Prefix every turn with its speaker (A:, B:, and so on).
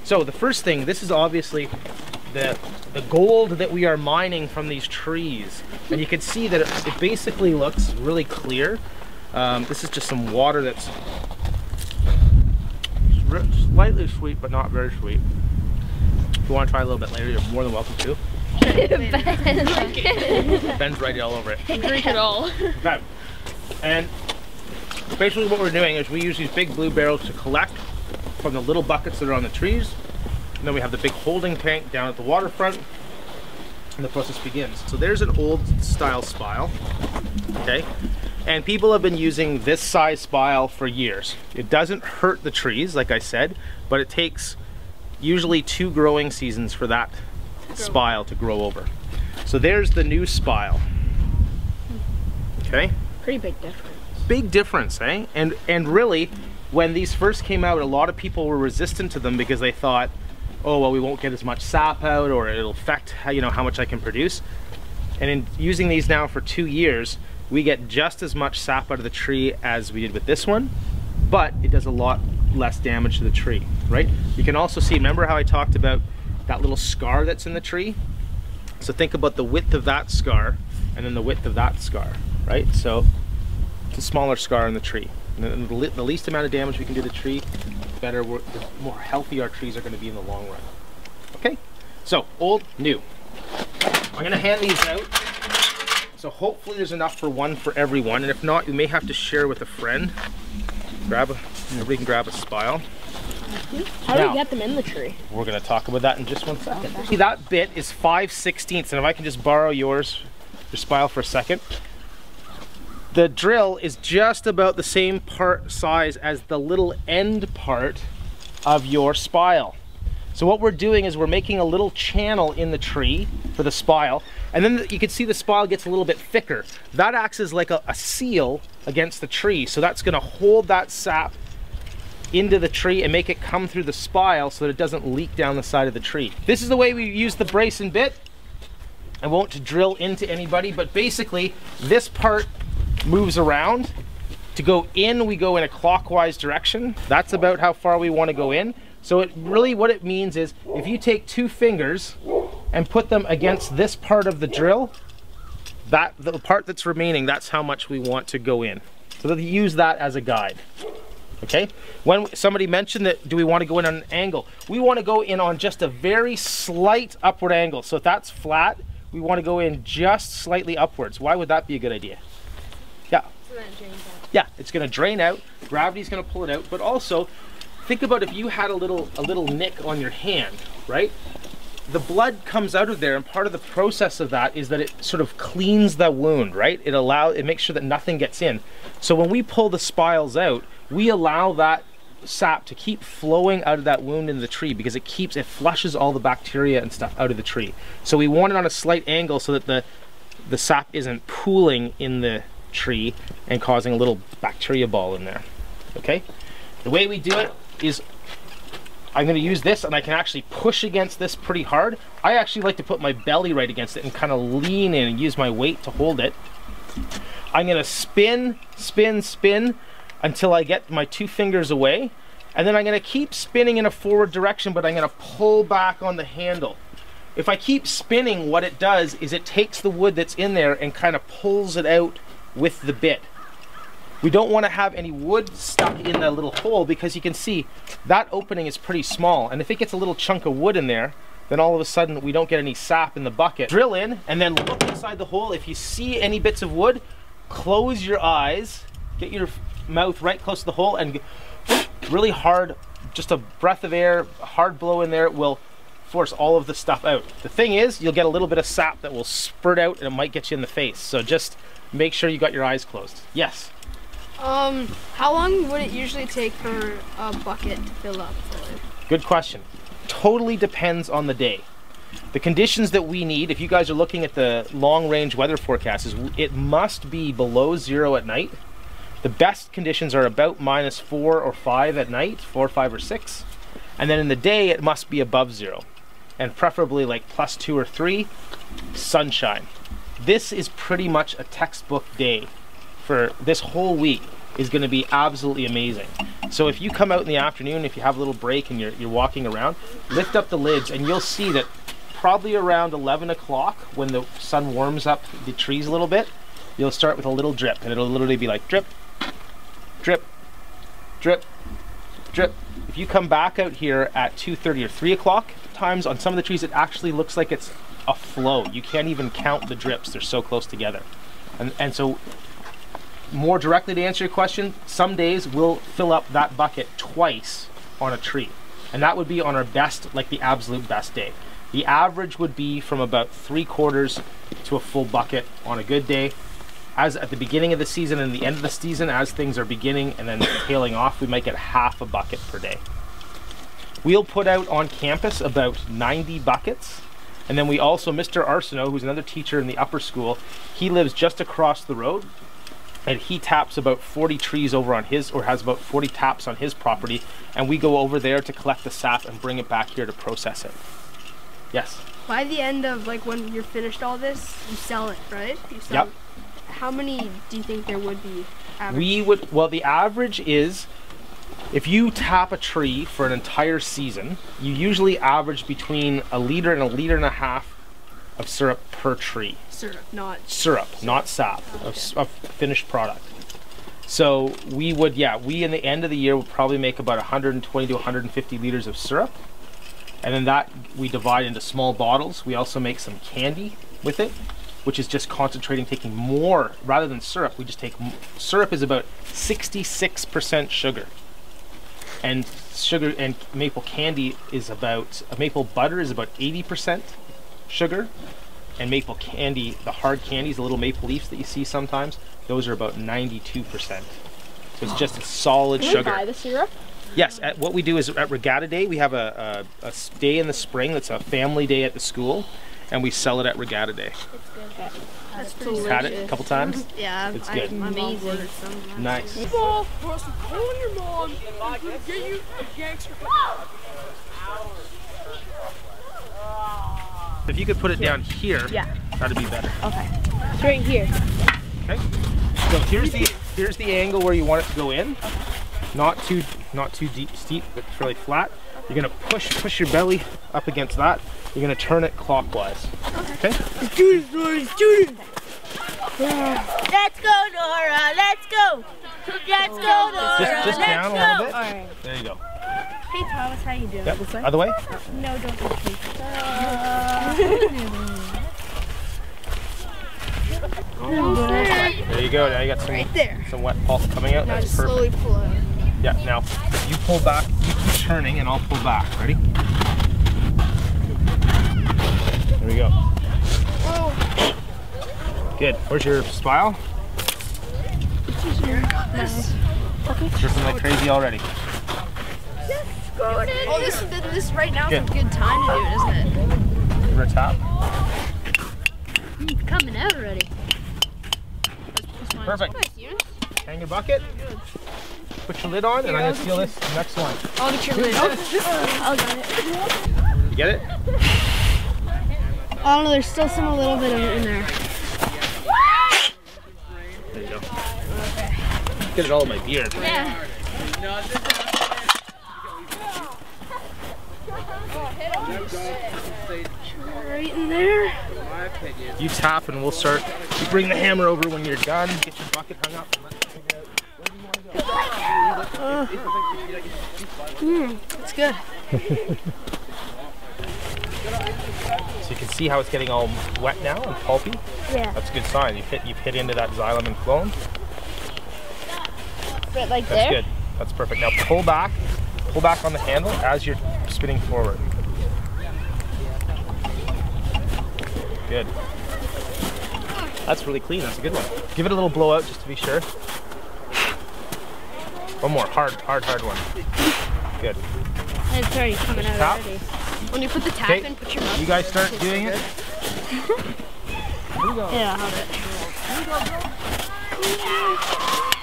A: So the first thing, this is obviously the gold that we are mining from these trees. And you can see that it basically looks really clear. This is just some water that's slightly sweet, but not very sweet. If you want to try a little bit later, you're more than welcome to. Ben's right all over it.
B: Drink it all.
A: Okay. And basically what we're doing is we use these big blue barrels to collect from the little buckets that are on the trees. And then we have the big holding tank down at the waterfront. And the process begins. So there's an old style spile. Okay. And people have been using this size spile for years. It doesn't hurt the trees, like I said, but it takes usually 2 growing seasons for that spile to grow over. So there's the new spile. Okay?
B: Pretty big difference.
A: Big difference, eh? And really, when these first came out, a lot of people were resistant to them because they thought, oh, well, we won't get as much sap out, or it'll affect how, you know, how much I can produce. And in using these now for 2 years, we get just as much sap out of the tree as we did with this one, but it does a lot less damage to the tree, right? You can also see, remember how I talked about that little scar that's in the tree? So think about the width of that scar and then the width of that scar, right? So it's a smaller scar in the tree. And the least amount of damage we can do to the tree, the better, the more healthy our trees are going to be in the long run. Okay? So, old, new. I'm going to hand these out. So hopefully there's enough for one for everyone, and if not, you may have to share with a friend. Everybody can grab a spile.
B: How do we get them in the tree?
A: We're going to talk about that in just 1 second. See, that bit is 5/16, and if I can just borrow your spile for a second. The drill is just about the same part size as the little end part of your spile. So what we're doing is we're making a little channel in the tree for the spile, and then you can see the spile gets a little bit thicker. That acts as like a seal against the tree, so that's going to hold that sap into the tree and make it come through the spile so that it doesn't leak down the side of the tree. This is the way we use the brace and bit. I won't drill into anybody, but basically this part moves around. To go in, we go in a clockwise direction. That's about how far we want to go in. So it really, what it means is, if you take 2 fingers and put them against this part of the drill, the part that's remaining, that's how much we want to go in. So that you use that as a guide. Okay? When somebody mentioned that, do we want to go in on an angle? We want to go in on just a very slight upward angle. So if that's flat, we want to go in just slightly upwards. Why would that be a good idea? Yeah.
B: So that drains out.
A: Yeah, it's going to drain out. Gravity's going to pull it out. But also, think about if you had a little nick on your hand, right? The blood comes out of there, and part of the process of that is that it sort of cleans the wound, right? It makes sure that nothing gets in. So when we pull the spiles out, we allow that sap to keep flowing out of that wound in the tree because it flushes all the bacteria and stuff out of the tree. So we want it on a slight angle so that the sap isn't pooling in the tree and causing a little bacteria ball in there. Okay? The way we do it is I'm going to use this, and I can actually push against this pretty hard. I actually like to put my belly right against it and kind of lean in and use my weight to hold it. I'm going to spin, spin, spin until I get my 2 fingers away, and then I'm going to keep spinning in a forward direction, but I'm going to pull back on the handle. If I keep spinning, what it does is it takes the wood that's in there and kind of pulls it out with the bit. We don't want to have any wood stuck in the little hole because you can see that opening is pretty small, and if it gets a little chunk of wood in there, then all of a sudden we don't get any sap in the bucket. Drill in and then look inside the hole. If you see any bits of wood, close your eyes, get your mouth right close to the hole, and really hard, just a breath of air, a hard blow in there will force all of the stuff out. The thing is, you'll get a little bit of sap that will spurt out and it might get you in the face. So just make sure you got your eyes closed. Yes?
B: How long would it usually take for a bucket to fill up fully?
A: Good question. Totally depends on the day. The conditions that we need, if you guys are looking at the long-range weather forecast, is it must be below 0 at night. The best conditions are about -4 or 5 at night, 4, 5, or 6. And then in the day, it must be above 0. And preferably like +2 or 3, sunshine. This is pretty much a textbook day for this whole week. is going to be absolutely amazing. So if you come out in the afternoon, if you have a little break and you're walking around, lift up the lids and you'll see that probably around 11 o'clock, when the sun warms up the trees a little bit, you'll start with a little drip, and it'll literally be like drip, drip, drip, drip. If you come back out here at 2:30 or 3 o'clock, times on some of the trees it actually looks like it's a flow. You can't even count the drips, they're so close together. And so, more directly to answer your question, some days we'll fill up that bucket twice on a tree. And that would be on our best, like the absolute best day. The average would be from about 3/4 to a full bucket on a good day. As at the beginning of the season and the end of the season, as things are beginning and then tailing off, we might get half a bucket per day. We'll put out on campus about 90 buckets. And then we also, Mr. Arsenault, who's another teacher in the upper school, he lives just across the road. And he taps about 40 trees over on his, or has about 40 taps on his property. And we go over there to collect the sap and bring it back here to process it. Yes?
B: By the end of, like, when you're finished all this, you sell it, right? You sell
A: Yep.
B: How many do you think there would be average?
A: We would, well, the average is, if you tap a tree for an entire season, you usually average between 1 liter and 1.5 liters of syrup per tree.
B: Syrup, not
A: Sap, of finished product. So we would, yeah, we in the end of the year would probably make about 120 to 150 liters of syrup. And then that we divide into small bottles. We also make some candy with it, which is just concentrating, taking more, rather than syrup, we just take, syrup is about 66% sugar. And sugar and maple candy is about, maple butter is about 80% sugar. And maple candy, the hard candies, the little maple leaves that you see sometimes, those are about 92%. So it's just a solid sugar.
C: Can we buy the syrup?
A: Yes, what we do is at Regatta Day, we have a day in the spring that's a family day at the school, and we sell it at Regatta Day.
C: It's good.
B: That's
A: You've
B: delicious.
A: had it a couple times?
B: Yeah,
A: It's good.
B: Amazing.
A: Nice.
C: Mom, for some calling your mom. Get you a gangster.
A: If you could put it down here,
C: Yeah.
A: that'd be better.
C: Okay. It's right here.
A: Okay. So here's the angle where you want it to go in. Not too deep, steep, but fairly flat. You're gonna push your belly up against that. You're gonna turn it clockwise. Okay?
C: Let's do this, Nora. Let's do this. Let's go, Nora. Let's go. Let's go, Nora.
A: Just down a little bit.
C: All right.
A: There you go.
C: Hey, Thomas, how you doing?
A: Yep. Other way.
C: No, don't touch me.
A: There you go. Now you got some
B: Right there.
A: some wet pulp coming out.
B: Now
A: That's
B: just
A: perfect.
B: slowly pull out.
A: Yeah. Now you pull back. You keep turning, and I'll pull back. Ready? There we go.
B: Whoa.
A: Good. Where's your spile?
B: Nice.
A: Dripping like crazy already.
B: Oh, this right now is
A: Good.
B: a good time to do it, isn't it?
A: Give her a tap.
C: Coming out already.
A: Perfect.
B: Nice, Eunice.
A: Hang your bucket. Put your lid on, and I'm gonna steal this next one.
B: I'll get your lid.
C: I'll get it.
A: You get it?
B: I don't know, there's still a little bit of it in there.
A: There you go. Get it all in my beard.
C: Yeah.
B: Right in there.
A: You tap, and we'll start. You bring the hammer over when you're done. Get your bucket hung up. And let's figure out where do you want to go.
B: It's good.
A: So you can see how it's getting all wet now and pulpy.
C: Yeah.
A: That's a good sign. You've hit into that xylem and phloem.
C: Right like
A: That's
C: there.
A: good. That's perfect. Now pull back on the handle as you're spinning forward. Good. That's really clean. That's a good one. Give it a little blowout just to be sure. One more. Hard one. Good.
C: It's already coming out
A: Tap.
C: already.
B: When you put the tap
A: Okay.
B: in, put your mouth.
A: You guys start doing it.
C: Yeah, I'll have it.